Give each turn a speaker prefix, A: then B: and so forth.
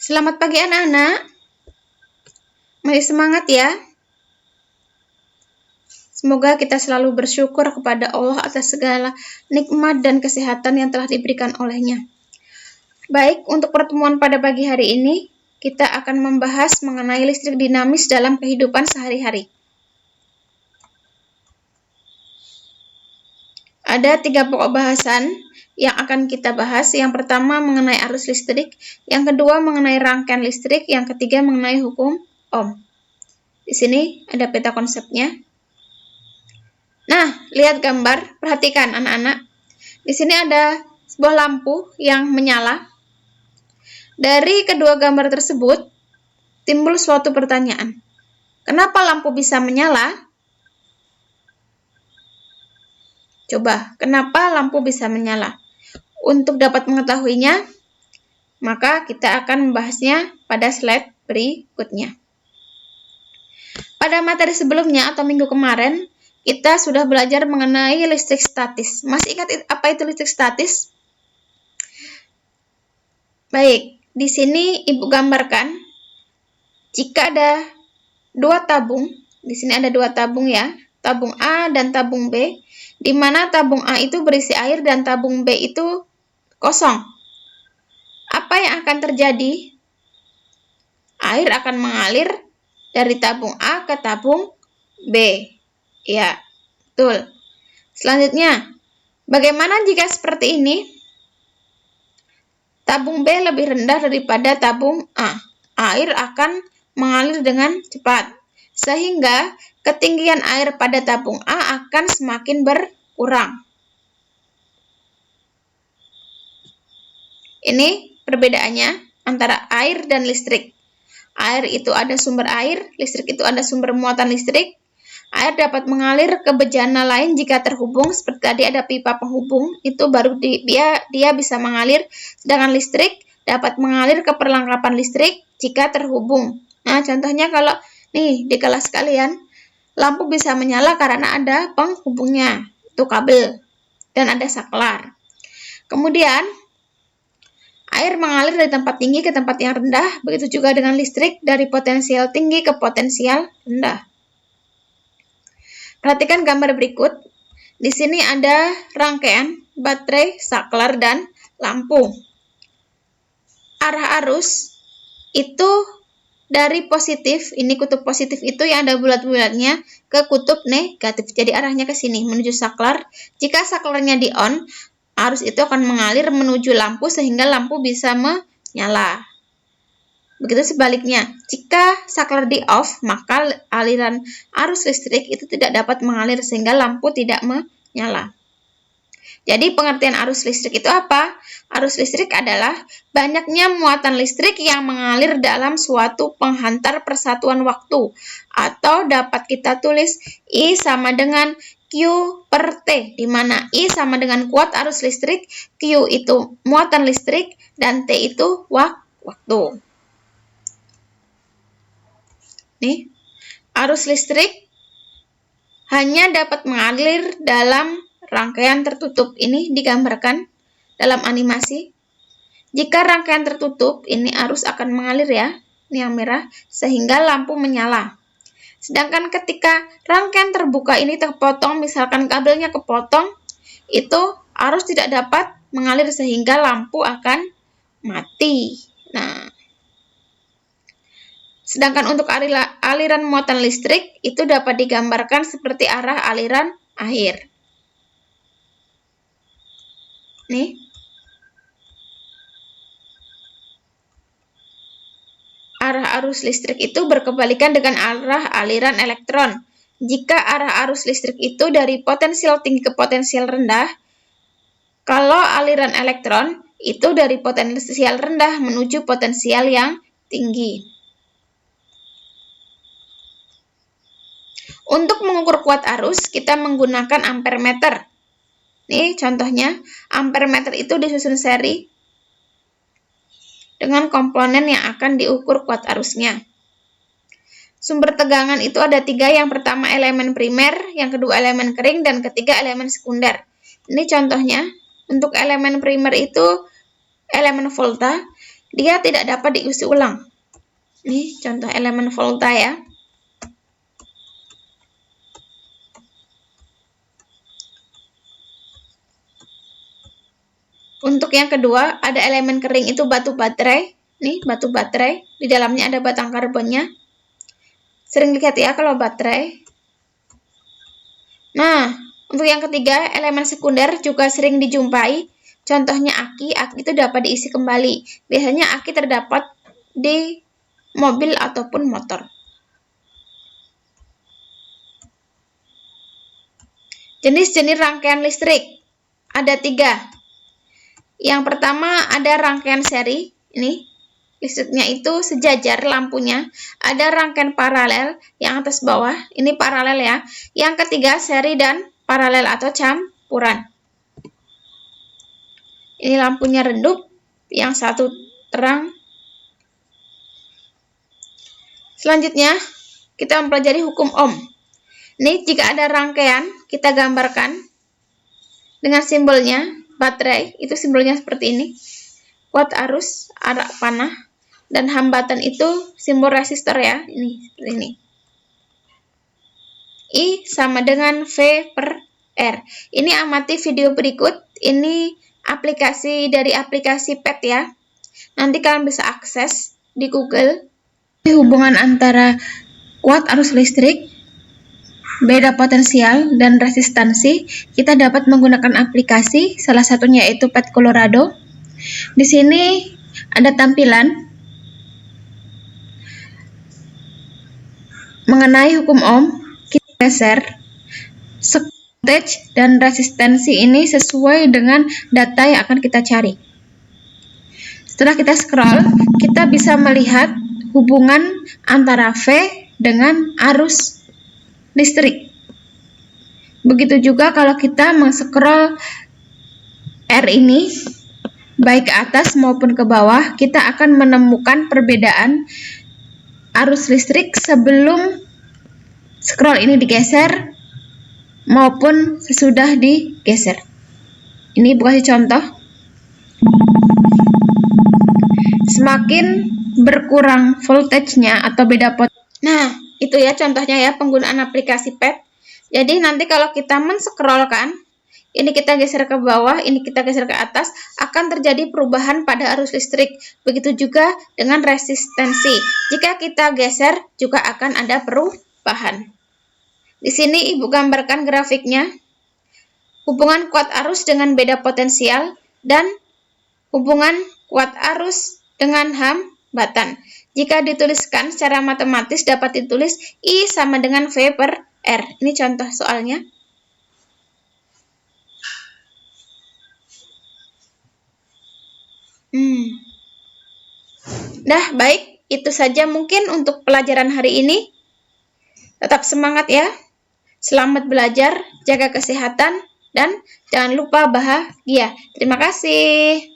A: Selamat pagi anak-anak. Masih semangat ya? Semoga kita selalu bersyukur kepada Allah atas segala nikmat dan kesehatan yang telah diberikan olehnya. Baik, untuk pertemuan pada pagi hari ini, kita akan membahas mengenai listrik dinamis dalam kehidupan sehari-hari. Ada 3 pokok bahasan yang akan kita bahas. Yang pertama mengenai arus listrik, yang kedua mengenai rangkaian listrik, yang ketiga mengenai hukum Ohm. Di sini ada peta konsepnya. Nah, lihat gambar, perhatikan anak-anak. Di sini ada sebuah lampu yang menyala. Dari kedua gambar tersebut, timbul suatu pertanyaan. Kenapa lampu bisa menyala? Coba, kenapa lampu bisa menyala? Untuk dapat mengetahuinya, maka kita akan membahasnya pada slide berikutnya. Pada materi sebelumnya atau minggu kemarin, kita sudah belajar mengenai listrik statis. Masih ingat apa itu listrik statis? Baik, di sini Ibu gambarkan, jika ada 2 tabung, di sini ada 2 tabung ya, tabung A dan tabung B, di mana tabung A itu berisi air dan tabung B itu kosong. Apa yang akan terjadi? Air akan mengalir dari tabung A ke tabung B. Ya, betul. Selanjutnya, bagaimana jika seperti ini? Tabung B lebih rendah daripada tabung A. Air akan mengalir dengan cepat, sehingga ketinggian air pada tabung A akan semakin berkurang. Ini perbedaannya antara air dan listrik. Air itu ada sumber air, listrik itu ada sumber muatan listrik. Air dapat mengalir ke bejana lain jika terhubung, seperti tadi ada pipa penghubung, itu baru dia bisa mengalir, sedangkan listrik dapat mengalir ke perlengkapan listrik jika terhubung. Nah, contohnya kalau nih di kelas kalian, lampu bisa menyala karena ada penghubungnya, itu kabel, dan ada saklar. Kemudian, air mengalir dari tempat tinggi ke tempat yang rendah, begitu juga dengan listrik dari potensial tinggi ke potensial rendah. Perhatikan gambar berikut. Di sini ada rangkaian baterai, saklar, dan lampu. Arah arus itu dari positif, ini kutub positif itu yang ada bulat-bulatnya, ke kutub negatif. Jadi arahnya ke sini, menuju saklar. Jika saklarnya di on, arus itu akan mengalir menuju lampu sehingga lampu bisa menyala. Begitu sebaliknya, jika saklar di off, maka aliran arus listrik itu tidak dapat mengalir sehingga lampu tidak menyala. Jadi pengertian arus listrik itu apa? Arus listrik adalah banyaknya muatan listrik yang mengalir dalam suatu penghantar persatuan waktu, atau dapat kita tulis I sama dengan Q per T, di mana I sama dengan kuat arus listrik, Q itu muatan listrik, dan T itu waktu. Nih, arus listrik hanya dapat mengalir dalam rangkaian tertutup. Ini digambarkan dalam animasi. Jika rangkaian tertutup, ini arus akan mengalir ya, ini yang merah, sehingga lampu menyala. Sedangkan ketika rangkaian terbuka ini terpotong, misalkan kabelnya kepotong, itu arus tidak dapat mengalir sehingga lampu akan mati. Nah, sedangkan untuk aliran muatan listrik itu dapat digambarkan seperti arah aliran air. Nih. Arah arus listrik itu berkebalikan dengan arah aliran elektron. Jika arah arus listrik itu dari potensial tinggi ke potensial rendah, kalau aliran elektron itu dari potensial rendah menuju potensial yang tinggi. Untuk mengukur kuat arus, kita menggunakan ampermeter. Nih contohnya, ampermeter itu disusun seri dengan komponen yang akan diukur kuat arusnya. Sumber tegangan itu ada 3, yang pertama elemen primer, yang kedua elemen kering, dan ketiga elemen sekunder. Ini contohnya, untuk elemen primer itu elemen volta, dia tidak dapat diisi ulang. Ini contoh elemen volta ya. Untuk yang kedua, ada elemen kering itu batu baterai. Nih, batu baterai. Di dalamnya ada batang karbonnya. Sering lihat ya kalau baterai. Nah, untuk yang ketiga, elemen sekunder juga sering dijumpai. Contohnya aki. Aki itu dapat diisi kembali. Biasanya aki terdapat di mobil ataupun motor. Jenis-jenis rangkaian listrik. Ada 3. Yang pertama ada rangkaian seri. Ini listriknya itu sejajar lampunya. Ada rangkaian paralel yang atas bawah. Ini paralel ya. Yang ketiga seri dan paralel atau campuran. Ini lampunya redup. Yang satu terang. Selanjutnya kita mempelajari hukum Ohm. Ini jika ada rangkaian kita gambarkan dengan simbolnya. Baterai itu simbolnya seperti ini. Kuat arus, arah panah, dan hambatan itu simbol resistor ya. Ini seperti ini. I sama dengan V per R. Ini amati video berikut. Ini aplikasi dari aplikasi PET ya. Nanti kalian bisa akses di Google. Hubungan antara kuat arus listrik, beda potensial, dan resistansi, kita dapat menggunakan aplikasi, salah satunya yaitu PET Colorado. Di sini ada tampilan mengenai hukum Ohm. Kita geser voltage dan resistansi ini sesuai dengan data yang akan kita cari. Setelah kita scroll, kita bisa melihat hubungan antara V dengan arus listrik. Begitu juga kalau kita men-scroll R ini, baik ke atas maupun ke bawah, kita akan menemukan perbedaan arus listrik sebelum scroll ini digeser maupun sesudah digeser. Ini bukan contoh. Semakin berkurang voltage-nya atau beda potensi. Nah, itu ya contohnya ya penggunaan aplikasi PET. Jadi nanti kalau kita men-scrollkan, ini kita geser ke bawah, ini kita geser ke atas, akan terjadi perubahan pada arus listrik. Begitu juga dengan resistensi. Jika kita geser, juga akan ada perubahan. Di sini Ibu gambarkan grafiknya. Hubungan kuat arus dengan beda potensial dan hubungan kuat arus dengan hambatan. Jika dituliskan secara matematis dapat ditulis I sama dengan V per R. Ini contoh soalnya. Dah, baik. Itu saja mungkin untuk pelajaran hari ini. Tetap semangat ya. Selamat belajar, jaga kesehatan, dan jangan lupa bahagia. Terima kasih.